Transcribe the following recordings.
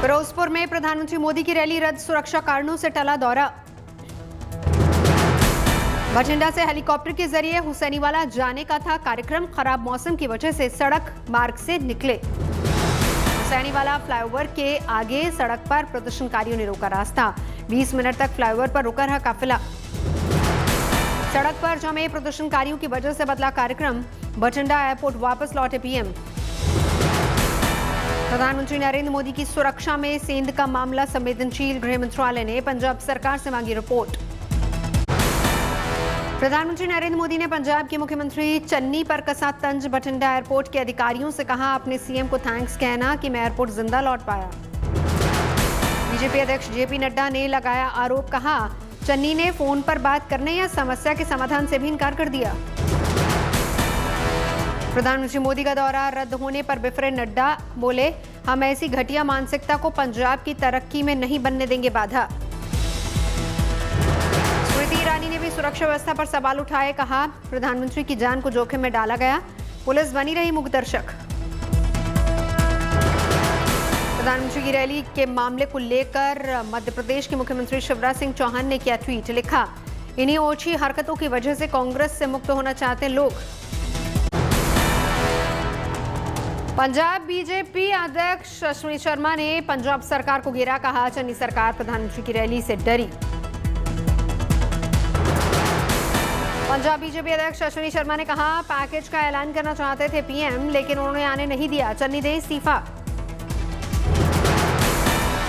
फिरोजपुर में प्रधानमंत्री मोदी की रैली रद्द, सुरक्षा कारणों से टला दौरा। बठिंडा से हेलीकॉप्टर के जरिए हुसैनीवाला जाने का था कार्यक्रम, खराब मौसम की वजह से सड़क मार्ग से निकले। हुसैनीवाला फ्लाईओवर के आगे सड़क पर प्रदर्शनकारियों ने रोका रास्ता, 20 मिनट तक फ्लाईओवर पर रुका रहा काफिला। सड़क पर जमे प्रदर्शनकारियों की वजह से बदला कार्यक्रम, बठिंडा एयरपोर्ट वापस लौटे पीएम। प्रधानमंत्री नरेंद्र मोदी की सुरक्षा में सेंध का मामला संवेदनशील, गृह मंत्रालय ने पंजाब सरकार से मांगी रिपोर्ट। प्रधानमंत्री नरेंद्र मोदी ने पंजाब के मुख्यमंत्री चन्नी पर कसा तंज, बठिंडा एयरपोर्ट के अधिकारियों से कहा अपने सीएम को थैंक्स कहना कि मैं एयरपोर्ट जिंदा लौट पाया। बीजेपी अध्यक्ष जेपी नड्डा ने लगाया आरोप, कहा चन्नी ने फोन पर बात करने या समस्या के समाधान से भी इनकार कर दिया। प्रधानमंत्री मोदी का दौरा रद्द होने पर बिफरे नड्डा, बोले हम ऐसी घटिया मानसिकता को पंजाब की तरक्की में नहीं बनने देंगे बाधा। स्मृति ईरानी ने भी सुरक्षा व्यवस्था पर सवाल उठाए, कहा प्रधानमंत्री की जान को जोखिम में डाला गया, पुलिस बनी रही मूकदर्शक। प्रधानमंत्री की रैली के मामले को लेकर मध्य प्रदेश के मुख्यमंत्री शिवराज सिंह चौहान ने किया ट्वीट, लिखा इन्हीं ओछी हरकतों की वजह से कांग्रेस से मुक्त होना चाहते हैं लोग। पंजाब बीजेपी अध्यक्ष अश्विनी शर्मा ने पंजाब सरकार को घेरा, कहा चन्नी सरकार प्रधानमंत्री की रैली से डरी। पंजाब बीजेपी अध्यक्ष अश्विनी शर्मा ने कहा पैकेज का ऐलान करना चाहते थे पीएम, लेकिन उन्होंने आने नहीं दिया, चन्नी दे इस्तीफा।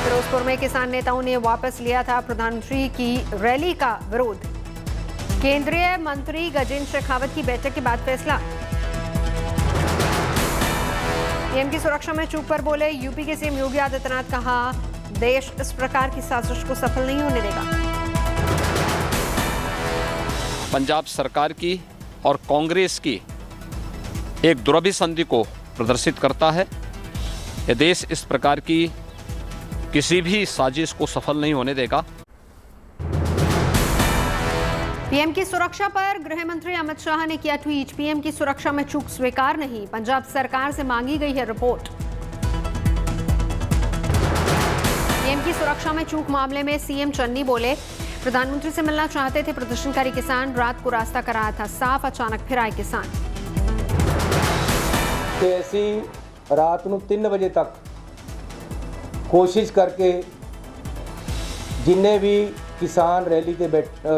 फिरोजपुर में किसान नेताओं ने वापस लिया था प्रधानमंत्री की रैली का विरोध, केंद्रीय मंत्री गजेंद्र शेखावत की बैठक के बाद फैसला। पीएम की सुरक्षा में चूक पर बोले यूपी के सीएम योगी आदित्यनाथ, कहा देश इस प्रकार की साजिश को सफल नहीं होने देगा। पंजाब सरकार की और कांग्रेस की एक दुरभिसंधि को प्रदर्शित करता है। यह देश इस प्रकार की किसी भी साजिश को सफल नहीं होने देगा। पीएम की सुरक्षा पर गृह मंत्री अमित शाह ने किया ट्वीट, पीएम की सुरक्षा में चूक स्वीकार नहीं, पंजाब सरकार से मांगी गई है रिपोर्ट। पीएम की सुरक्षा में चूक मामले में सीएम चन्नी बोले प्रधानमंत्री से मिलना चाहते थे प्रदर्शनकारी किसान, रात को रास्ता कराया था साफ, अचानक फिर आए किसान। ऐसी रात ਨੂੰ 3 ਵਜੇ ਤੱਕ ਕੋਸ਼ਿਸ਼ ਕਰਕੇ ਜਿੰਨੇ ਵੀ किसान रैली ਤੇ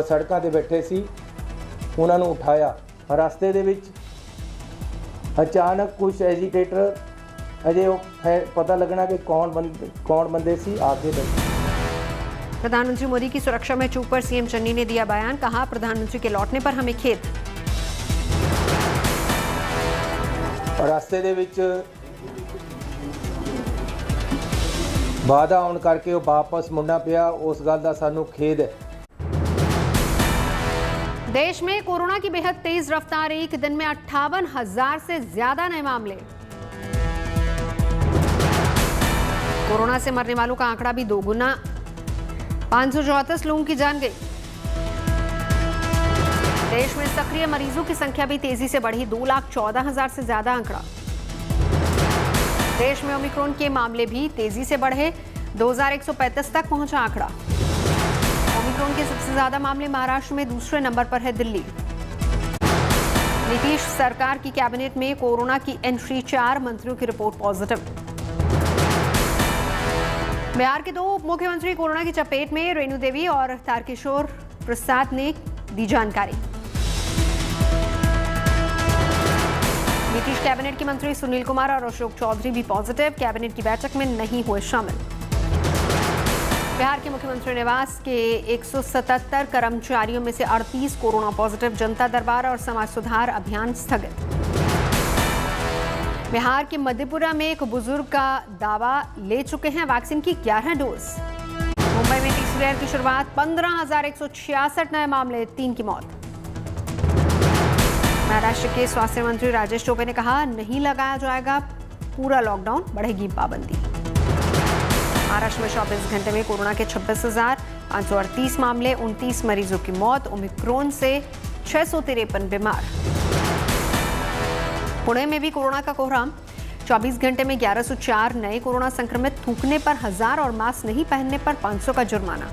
ਸੜਕਾਂ ਤੇ ਬੈਠੇ ਸੀ ਉਹਨਾਂ ਨੂੰ ਉਠਾਇਆ। ਰਸਤੇ ਦੇ ਵਿੱਚ ਅਚਾਨਕ ਕੁਝ ਐਜੀਟੇਟਰ ਅਜੇ ਪਤਾ ਲੱਗਣਾ ਕਿ ਕੌਣ ਬੰਦੇ ਸੀ आके बैठे। प्रधानमंत्री मोदी की सुरक्षा में चूक पर सीएम चन्नी ने दिया बयान, कहा प्रधानमंत्री के लौटने पर हमें खेद। ਰਸਤੇ ਦੇ ਵਿੱਚ वादा होने करके वो वापस मुड़ना पिया, उस गल का सानू खेद है। देश में कोरोना की बेहद तेज रफ्तार, एक दिन में 58,000 से ज्यादा नए मामले। कोरोना से मरने वालों का आंकड़ा भी दोगुना, 534 लोगों की जान गई। देश में सक्रिय मरीजों की संख्या भी तेजी से बढ़ी, 2,14,000 से ज्यादा आंकड़ा। देश में ओमिक्रॉन के मामले भी तेजी से बढ़े, 2135 तक पहुंचा आंकड़ा। ओमिक्रॉन के सबसे ज्यादा मामले महाराष्ट्र में, दूसरे नंबर पर है दिल्ली। नीतीश सरकार की कैबिनेट में कोरोना की एंट्री, 4 मंत्रियों की रिपोर्ट पॉजिटिव। बिहार के 2 उप मुख्यमंत्री कोरोना की चपेट में, रेणु देवी और तारकिशोर प्रसाद ने दी जानकारी। नीतीश कैबिनेट के मंत्री सुनील कुमार और अशोक चौधरी भी पॉजिटिव, कैबिनेट की बैठक में नहीं हुए शामिल। बिहार के मुख्यमंत्री निवास के 177 कर्मचारियों में से 38 कोरोना पॉजिटिव, जनता दरबार और समाज सुधार अभियान स्थगित। बिहार के मधेपुरा में एक बुजुर्ग का दावा ले चुके हैं वैक्सीन की 11 डोज। मुंबई में तीसरी लहर की शुरुआत, 15,166 नए मामले, 3 की मौत। महाराष्ट्र के स्वास्थ्य मंत्री राजेश टोपे ने कहा नहीं लगाया जाएगा पूरा लॉकडाउन, बढ़ेगी पाबंदी। महाराष्ट्र में 24 घंटे में कोरोना के 26,538 मामले, 29 मरीजों की मौत, ओमिक्रॉन से 653 बीमार। पुणे में भी कोरोना का कोहराम, 24 घंटे में 1104 नए कोरोना संक्रमित, थूकने पर 1000 और मास्क नहीं पहनने पर 500 का जुर्माना।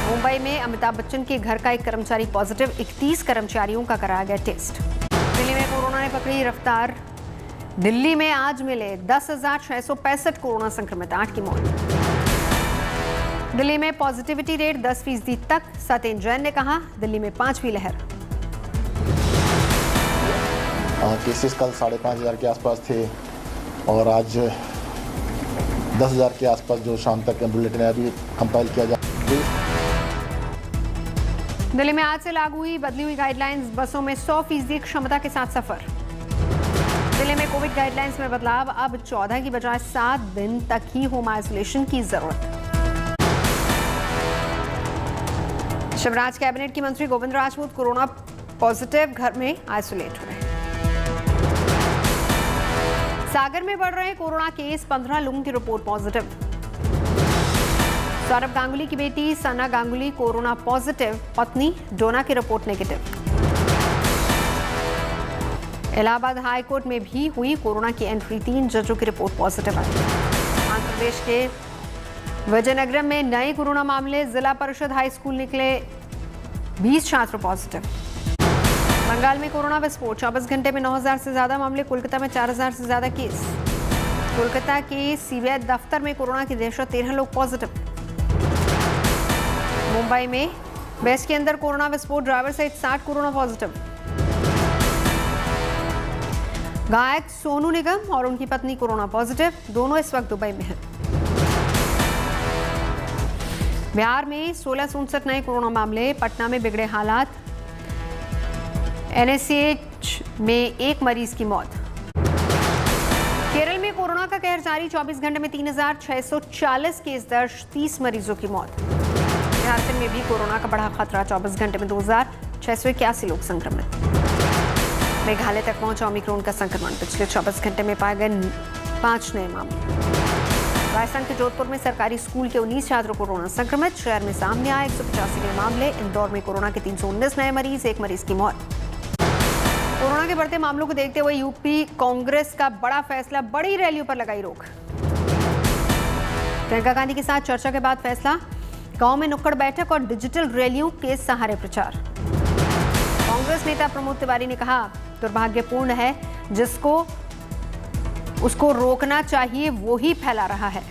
मुंबई में अमिताभ बच्चन के घर का एक कर्मचारी पॉजिटिव, 31 कर्मचारियों का कराया गया टेस्ट। दिल्ली में कोरोना ने पकड़ी रफ्तार, दिल्ली में आज मिले 10,665 कोरोना संक्रमित, 8 की मौत। दिल्ली में पॉजिटिविटी रेट 10% तक, सत्येंद्र जैन ने कहा दिल्ली में 5वीं लहर। केसेस कल 5,500 के आसपास थे और आज 10,000 के आसपास जो शाम तक बुलेटिन अभी कंपाइल किया जा। दिल्ली में आज से लागू हुई बदली हुई गाइडलाइंस, बसों में 100% क्षमता के साथ सफर। दिल्ली में कोविड गाइडलाइंस में बदलाव, अब 14 की बजाय 7 दिन तक ही होम आइसोलेशन की जरूरत। शिवराज कैबिनेट की मंत्री गोविंद राजपूत कोरोना पॉजिटिव, घर में आइसोलेट हुए। सागर में बढ़ रहे कोरोना केस, 15 लोगों की रिपोर्ट पॉजिटिव। सौरभ गांगुली की बेटी सना गांगुली कोरोना पॉजिटिव, पत्नी डोना की report negative. Allahabad high court में भी हुई कोरोना की एंट्री, 3 जजों की रिपोर्ट पॉजिटिव आई। आंध्र प्रदेश के विजयनगरम में नए कोरोना मामले, जिला परिषद हाई स्कूल निकले 20 छात्र पॉजिटिव। बंगाल में कोरोना विस्फोट, 24 घंटे में 9,000 से ज्यादा मामले, कोलकाता में 4,000 से ज्यादा केस। कोलकाता के सीबीआई दफ्तर में कोरोना की दहशत, 13 लोग पॉजिटिव। मुंबई में बेस के अंदर कोरोना विस्फोट, ड्राइवर सहित 60 कोरोना पॉजिटिव। गायक सोनू निगम और उनकी पत्नी कोरोना पॉजिटिव, दोनों इस वक्त दुबई में हैं। बिहार में 1659 नए कोरोना मामले, पटना में बिगड़े हालात, एनएससीएच में एक मरीज की मौत। केरल में कोरोना का कहर जारी, 24 घंटे में 3,640 केस दर्ज, 30 मरीजों की मौत। झारखंड में भी कोरोना का बढ़ा खतरा, 24 घंटे में 2,681 लोग संक्रमित। मेघालय तक पहुंचा ओमिक्रॉन का संक्रमण, पिछले 24 घंटे में पाए गए 5 नए मामले। राजस्थान के जोधपुर में सरकारी स्कूल के 19 छात्रों कोरोना संक्रमित, शहर में सामने आए 185 नए मामले। इंदौर में कोरोना के 319 नए मरीज, 1 मरीज की मौत। कोरोना के बढ़ते मामलों को देखते हुए यूपी कांग्रेस का बड़ा फैसला, बड़ी रैलियों पर लगाई रोक। प्रियंका गांधी के साथ चर्चा के बाद फैसला, गांव में नुक्कड़ बैठक और डिजिटल रैलियों के सहारे प्रचार। कांग्रेस नेता प्रमोद तिवारी ने कहा दुर्भाग्यपूर्ण है, जिसको उसको रोकना चाहिए वो ही फैला रहा है।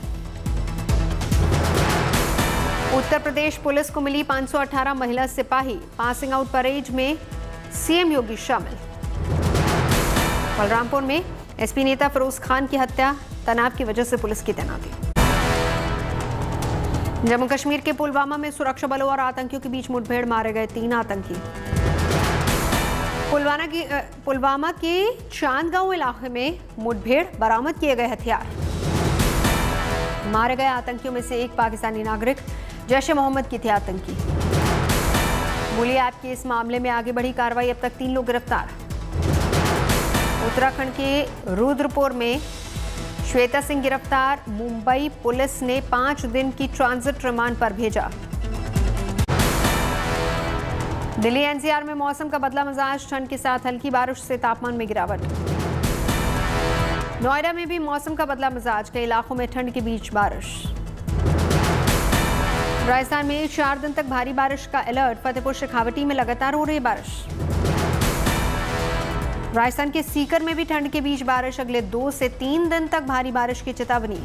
उत्तर प्रदेश पुलिस को मिली 518 महिला सिपाही, पासिंग आउट परेड में सीएम योगी शामिल। बलरामपुर में एसपी नेता फिरोज खान की हत्या, तनाव की वजह से पुलिस की तैनाती। जम्मू कश्मीर के पुलवामा में सुरक्षा बलों और आतंकियों के बीच मुठभेड़, मारे गए 3 आतंकी। पुलवामा के चांदगांव इलाके में मुठभेड़, बरामद किए गए हथियार। मारे गए आतंकियों में से एक पाकिस्तानी नागरिक, जैश ए मोहम्मद की थे आतंकी। बुली ऐप के इस मामले में आगे बढ़ी कार्रवाई, अब तक 3 लोग गिरफ्तार। उत्तराखंड के रुद्रपुर में श्वेता सिंह गिरफ्तार, मुंबई पुलिस ने 5 दिन की ट्रांजिट रिमांड पर भेजा। दिल्ली एनसीआर में मौसम का बदला मिजाज, ठंड के साथ हल्की बारिश से तापमान में गिरावट। नोएडा में भी मौसम का बदला मिजाज, कई इलाकों में ठंड के बीच बारिश। राजस्थान में 4 दिन तक भारी बारिश का अलर्ट, फतेहपुर शेखावटी में लगातार हो रही बारिश। राजस्थान के सीकर में भी ठंड के बीच बारिश, अगले 2 से 3 दिन तक भारी बारिश की चेतावनी।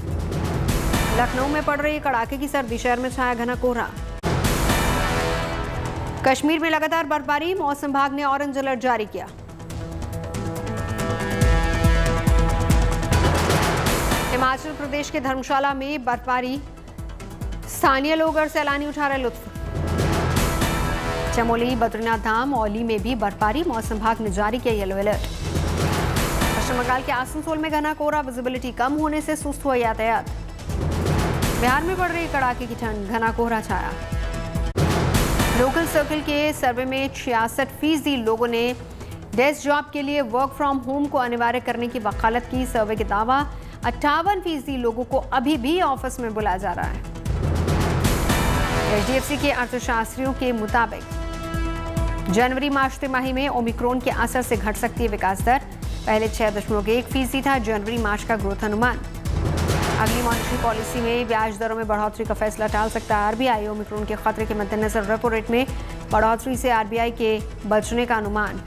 लखनऊ में पड़ रही कड़ाके की सर्दी, शहर में छाया घना कोहरा। कश्मीर में लगातार बर्फबारी, मौसम विभाग ने ऑरेंज अलर्ट जारी किया। हिमाचल प्रदेश के धर्मशाला में बर्फबारी, स्थानीय लोग और सैलानी उठा रहे लुत्फ। चमोली, बद्रीनाथ धाम, औली में भी बर्फबारी, मौसम विभाग ने जारी किया येलो अलर्ट। पश्चिम बंगाल के आसनसोल में घना कोहरा, विजिबिलिटी कम होने से सुस्त हुआ यातायात। बिहार में बढ़ रही कड़ाके की ठंड, घना कोहरा छाया। लोकल सर्कल के सर्वे में 66% लोगों ने डेस्क जॉब के लिए वर्क फ्रॉम होम को अनिवार्य करने की वकालत की। सर्वे के दावा, 58% लोगों को अभी भी ऑफिस में बुलाया जा रहा है। एचडीएफसी के अर्थशास्त्रियों के मुताबिक जनवरी मार्च तिमाही में ओमिक्रॉन के असर से घट सकती है विकास दर। पहले 6.1% था। जनवरी मार्च का ग्रोथ अनुमान। अगली मॉनेटरी पॉलिसी में ब्याज दरों में बढ़ोतरी का फैसला टाल सकता है आरबीआई। ओमिक्रॉन के खतरे के मद्देनजर रेपो रेट में बढ़ोतरी से आरबीआई के बचने का अनुमान।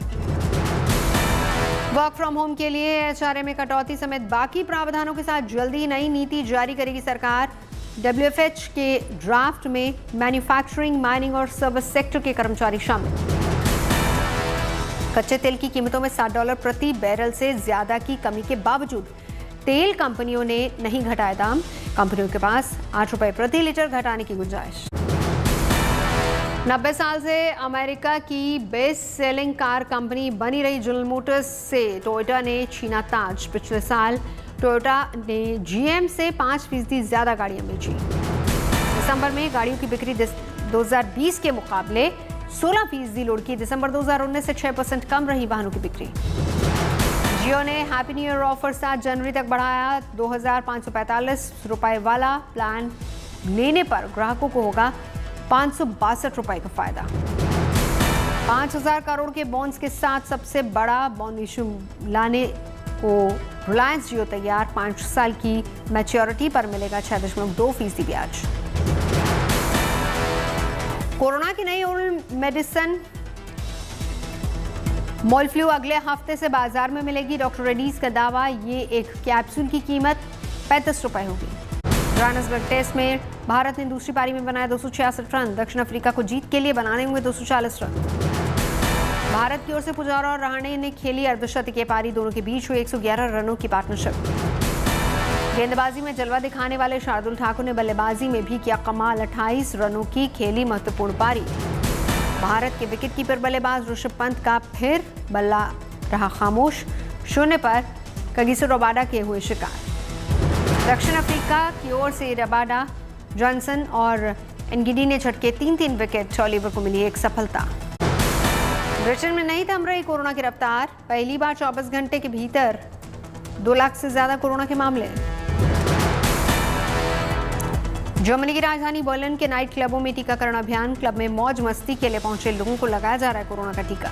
वर्क फ्रॉम होम के लिए एचआरए में कटौती समेत बाकी प्रावधानों के साथ जल्दी नई नीति जारी करेगी सरकार। डब्ल्यूएफएच के ड्राफ्ट में मैन्युफैक्चरिंग, माइनिंग और सर्विस सेक्टर के कर्मचारी शामिल। कच्चे तेल की कीमतों में $7 प्रति बैरल से ज्यादा की कमी के बावजूद तेल कंपनियों ने नहीं घटाए दाम। कंपनियों के पास ₹8 प्रति लीटर घटाने की गुंजाइश। 90 साल से अमेरिका की बेस्ट सेलिंग कार कंपनी बनी रही जनरल मोटर्स से टोयोटा ने छीना ताज। पिछले साल टोयोटा ने जीएम से 5% ज्यादा गाड़ियां बेची। दिसंबर में गाड़ियों की बिक्री 2020 के मुकाबले 16% लुढ़की। दिसंबर 2019 से 6% कम रही वाहनों की बिक्री। जियो ने हैप्पी न्यू ईयर ऑफर 7 जनवरी तक बढ़ाया। ₹2,545 वाला प्लान लेने पर ग्राहकों को होगा ₹562 का फायदा। 5,000 करोड़ के बॉन्ड्स के साथ सबसे बड़ा बॉन्ड इशू लाने को रिलायंस जियो तैयार। 5 साल की मैच्योरिटी पर मिलेगा 6.2% ब्याज। कोरोना की नई ओरल मेडिसिन मोलफ्लू अगले हफ्ते से बाजार में मिलेगी। डॉक्टर रेड्डीज का दावा, ये एक कैप्सूल की कीमत ₹35 होगी। जोहान्सबर्ग टेस्ट में भारत ने दूसरी पारी में बनाया 266 रन। दक्षिण अफ्रीका को जीत के लिए बनाने होंगे 240 रन। भारत की ओर से पुजारा और रहाणे ने खेली अर्धशतकीय पारी। दोनों के बीच हुई 111 रनों की पार्टनरशिप। गेंदबाजी में जलवा दिखाने वाले शार्दुल ठाकुर ने बल्लेबाजी में भी किया कमाल। 28 रनों की खेली महत्वपूर्ण पारी। भारत के विकेटकीपर बल्लेबाज ऋषभ पंत का फिर बल्ला रहा खामोश। 0 पर कगिसो रबाडा के हुए शिकार। दक्षिण अफ्रीका की ओर से रबाडा, जॉनसन और एनगिडी ने झटके 3-3 विकेट। ऑलिवर को मिली एक सफलता। ब्रिटेन में नहीं थम रही कोरोना की रफ्तार। पहली बार 24 घंटे के भीतर 2 लाख से ज्यादा कोरोना के मामले। जर्मनी की राजधानी बर्लिन के नाइट क्लबों में टीकाकरण अभियान। क्लब में मौज मस्ती के लिए पहुंचे लोगों को लगाया जा रहा है कोरोना का टीका।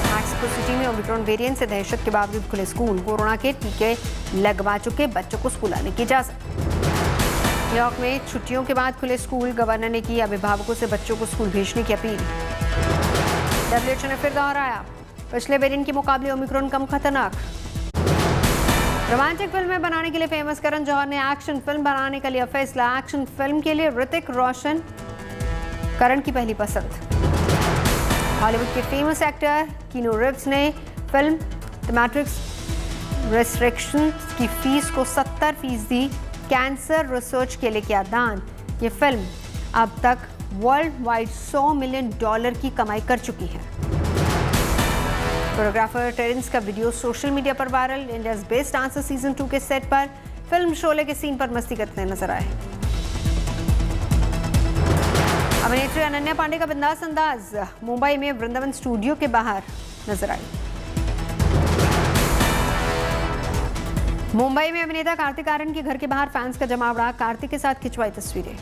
मैक्सिको सिटी में ओमिक्रॉन वेरिएंट से दहशत के बावजूद खुले स्कूल। कोरोना के टीके लगवा चुके बच्चों को स्कूल आने की इजाजत। न्यूयॉर्क में छुट्टियों के बाद खुले स्कूल। गवर्नर ने की अभिभावकों से बच्चों को स्कूल भेजने की अपील। डब्ल्यूएचओ ने फिर दोहराया, पिछले वेरिएंट के मुकाबले ओमिक्रॉन कम खतरनाक। रोमांटिक फिल्में बनाने के लिए फेमस करण जौहर ने एक्शन फिल्म बनाने का लिया फैसला। एक्शन फिल्म के लिए ऋतिक रोशन करण की पहली पसंद। हॉलीवुड के फेमस एक्टर कीनू रिव्स ने फिल्म द मैट्रिक्स रेस्ट्रिक्शंस की फीस को 70% कैंसर रिसर्च के लिए किया दान। ये फिल्म अब तक वर्ल्ड वाइड $100 मिलियन की कमाई कर चुकी है। कोरियोग्राफर टेरेंस का वीडियो सोशल मीडिया पर viral. India's best dancer season 2 के सेट पर फिल्म शोले के सीन पर मस्ती करते नजर आए। अभिनेत्री अनन्या पांडे का बिंदास अंदाज मुंबई में वृंदावन स्टूडियो के बाहर नजर आई। मुंबई में अभिनेता कार्तिक आर्यन के घर के बाहर फैंस का जमावड़ा। कार्तिक के साथ खिंचवाई तस्वीरें।